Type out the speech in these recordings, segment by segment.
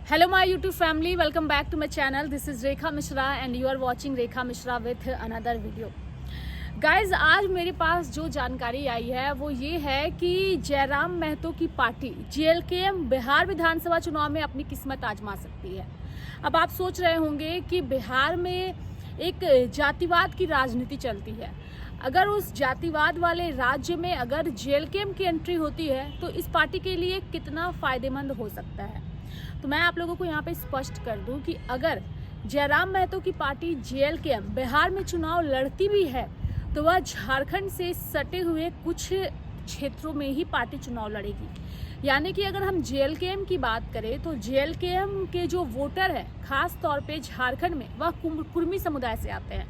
Hello my YouTube family, welcome back to my channel. This is Rekha Mishra and you are watching Rekha Mishra with another video. Guys आज मेरे पास जो जानकारी आई है वो ये है कि जयराम महतो की पार्टी JLKM बिहार विधानसभा चुनाव में अपनी किस्मत आजमा सकती है। अब आप सोच रहे होंगे कि बिहार में एक जातिवाद की राजनीति चलती है, अगर उस जातिवाद वाले राज्य में अगर JLKM की एंट्री होती है तो इस पार्टी के लिए कितना फायदेमंद हो सकता है। तो मैं आप लोगों को यहाँ पे स्पष्ट कर दूं कि अगर जयराम महतो की पार्टी JLKM बिहार में चुनाव लड़ती भी है तो वह झारखंड से सटे हुए कुछ क्षेत्रों में ही पार्टी चुनाव लड़ेगी। यानी कि अगर हम JLKM की बात करें तो JLKM के जो वोटर हैं खास तौर पे झारखंड में वह कुर्मी समुदाय से आते हैं,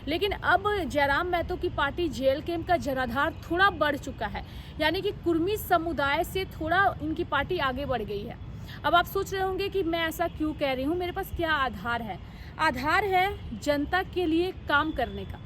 लेकिन अब जयराम महतो की पार्टी JLKM का जनाधार थोड़ा बढ़ चुका है, यानी कि कुर्मी समुदाय से थोड़ा इनकी पार्टी आगे बढ़ गई है। अब आप सोच रहे होंगे कि मैं ऐसा क्यों कह रही हूँ, मेरे पास क्या आधार है। आधार है जनता के लिए काम करने का।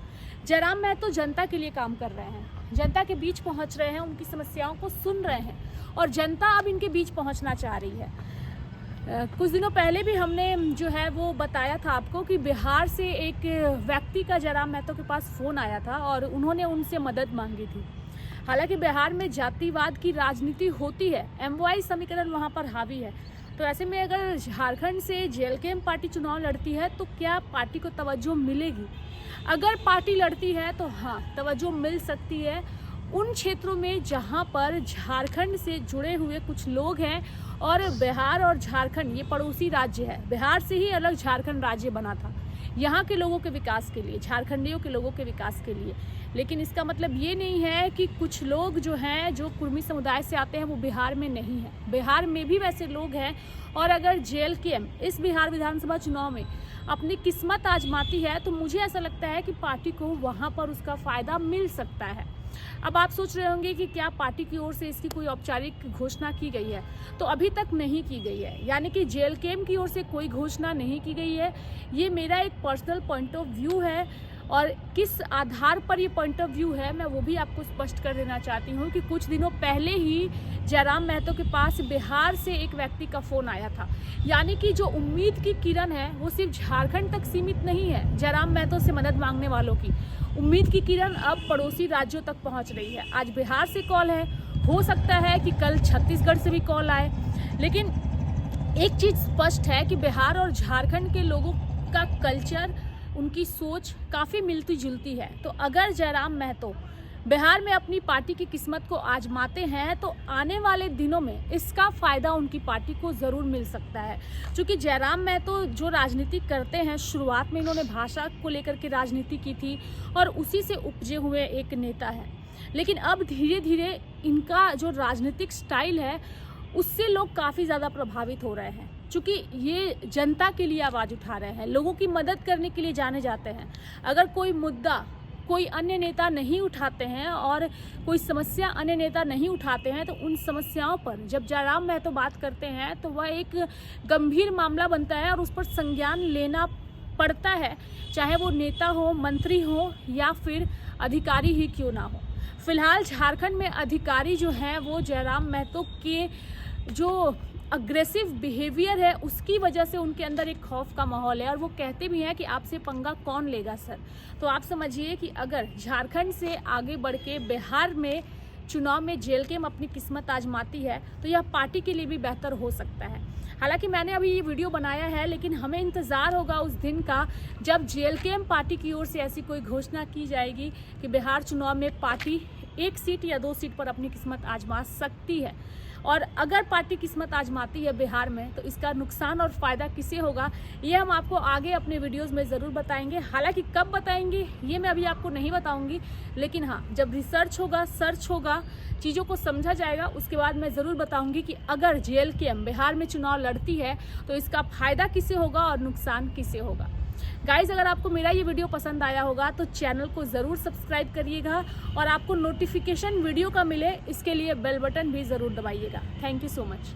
जयराम महतो जनता के लिए काम कर रहे हैं, जनता के बीच पहुंच रहे हैं, उनकी समस्याओं को सुन रहे हैं और जनता अब इनके बीच पहुंचना चाह रही है। कुछ दिनों पहले भी हमने जो है वो बताया था आपको कि बिहार से एक व्यक्ति का जयराम महतो के पास फ़ोन आया था और उन्होंने उनसे मदद मांगी थी। हालांकि बिहार में जातिवाद की राजनीति होती है, MY समीकरण वहाँ पर हावी है, तो ऐसे में अगर झारखंड से JLKM पार्टी चुनाव लड़ती है तो क्या पार्टी को तवज्जो मिलेगी? अगर पार्टी लड़ती है तो हाँ, तवज्जो मिल सकती है उन क्षेत्रों में जहाँ पर झारखंड से जुड़े हुए कुछ लोग हैं और बिहार और झारखंड ये पड़ोसी राज्य है। बिहार से ही अलग झारखंड राज्य बना था यहाँ के लोगों के विकास के लिए, झारखंडियों के लोगों के विकास के लिए। लेकिन इसका मतलब ये नहीं है कि कुछ लोग जो हैं जो कुर्मी समुदाय से आते हैं वो बिहार में नहीं है। बिहार में भी वैसे लोग हैं और अगर JLKM इस बिहार विधानसभा चुनाव में अपनी किस्मत आजमाती है तो मुझे ऐसा लगता है कि पार्टी को वहाँ पर उसका फ़ायदा मिल सकता है। अब आप सोच रहे होंगे कि क्या पार्टी की ओर से इसकी कोई औपचारिक घोषणा की गई है? तो अभी तक नहीं की गई है, यानी कि JLKM की ओर से कोई घोषणा नहीं की गई है। ये मेरा एक पर्सनल पॉइंट ऑफ व्यू है और किस आधार पर ये पॉइंट ऑफ व्यू है मैं वो भी आपको स्पष्ट कर देना चाहती हूँ कि कुछ दिनों पहले ही जयराम महतो के पास बिहार से एक व्यक्ति का फ़ोन आया था। यानी कि जो उम्मीद की किरण है वो सिर्फ झारखंड तक सीमित नहीं है। जयराम महतो से मदद मांगने वालों की उम्मीद की किरण अब पड़ोसी राज्यों तक पहुँच रही है। आज बिहार से कॉल है, हो सकता है कि कल छत्तीसगढ़ से भी कॉल आए, लेकिन एक चीज़ स्पष्ट है कि बिहार और झारखंड के लोगों का कल्चर, उनकी सोच काफ़ी मिलती जुलती है। तो अगर जयराम महतो बिहार में अपनी पार्टी की किस्मत को आजमाते हैं तो आने वाले दिनों में इसका फ़ायदा उनकी पार्टी को ज़रूर मिल सकता है। क्योंकि जयराम महतो जो राजनीति करते हैं, शुरुआत में इन्होंने भाषा को लेकर के राजनीति की थी और उसी से उपजे हुए एक नेता है, लेकिन अब धीरे धीरे इनका जो राजनीतिक स्टाइल है उससे लोग काफ़ी ज़्यादा प्रभावित हो रहे हैं। चूँकि ये जनता के लिए आवाज़ उठा रहे हैं, लोगों की मदद करने के लिए जाने जाते हैं। अगर कोई मुद्दा कोई अन्य नेता नहीं उठाते हैं और कोई समस्या अन्य नेता नहीं उठाते हैं तो उन समस्याओं पर जब जयराम महतो बात करते हैं तो वह एक गंभीर मामला बनता है और उस पर संज्ञान लेना पड़ता है, चाहे वो नेता हो, मंत्री हो या फिर अधिकारी ही क्यों ना हो। फिलहाल झारखंड में अधिकारी जो हैं वो जयराम महतो के जो अग्रेसिव बिहेवियर है उसकी वजह से उनके अंदर एक खौफ का माहौल है और वो कहते भी हैं कि आपसे पंगा कौन लेगा सर। तो आप समझिए कि अगर झारखंड से आगे बढ़ के बिहार में चुनाव में JLKM अपनी किस्मत आजमाती है तो यह पार्टी के लिए भी बेहतर हो सकता है। हालांकि मैंने अभी ये वीडियो बनाया है, लेकिन हमें इंतज़ार होगा उस दिन का जब JLKM पार्टी की ओर से ऐसी कोई घोषणा की जाएगी कि बिहार चुनाव में पार्टी 1 सीट या 2 सीट पर अपनी किस्मत आजमा सकती है। और अगर पार्टी किस्मत आजमाती है बिहार में तो इसका नुकसान और फ़ायदा किसे होगा ये हम आपको आगे अपने वीडियोस में ज़रूर बताएंगे। हालांकि कब बताएंगे ये मैं अभी आपको नहीं बताऊंगी, लेकिन हाँ, जब रिसर्च होगा, सर्च होगा, चीज़ों को समझा जाएगा, उसके बाद मैं ज़रूर बताऊंगी कि अगर JLKM बिहार में चुनाव लड़ती है तो इसका फ़ायदा किसे होगा और नुकसान किसे होगा। गाइज़, अगर आपको मेरा ये वीडियो पसंद आया होगा तो चैनल को ज़रूर सब्सक्राइब करिएगा और आपको नोटिफिकेशन वीडियो का मिले इसके लिए बेल बटन भी ज़रूर दबाइएगा। Thank you so much.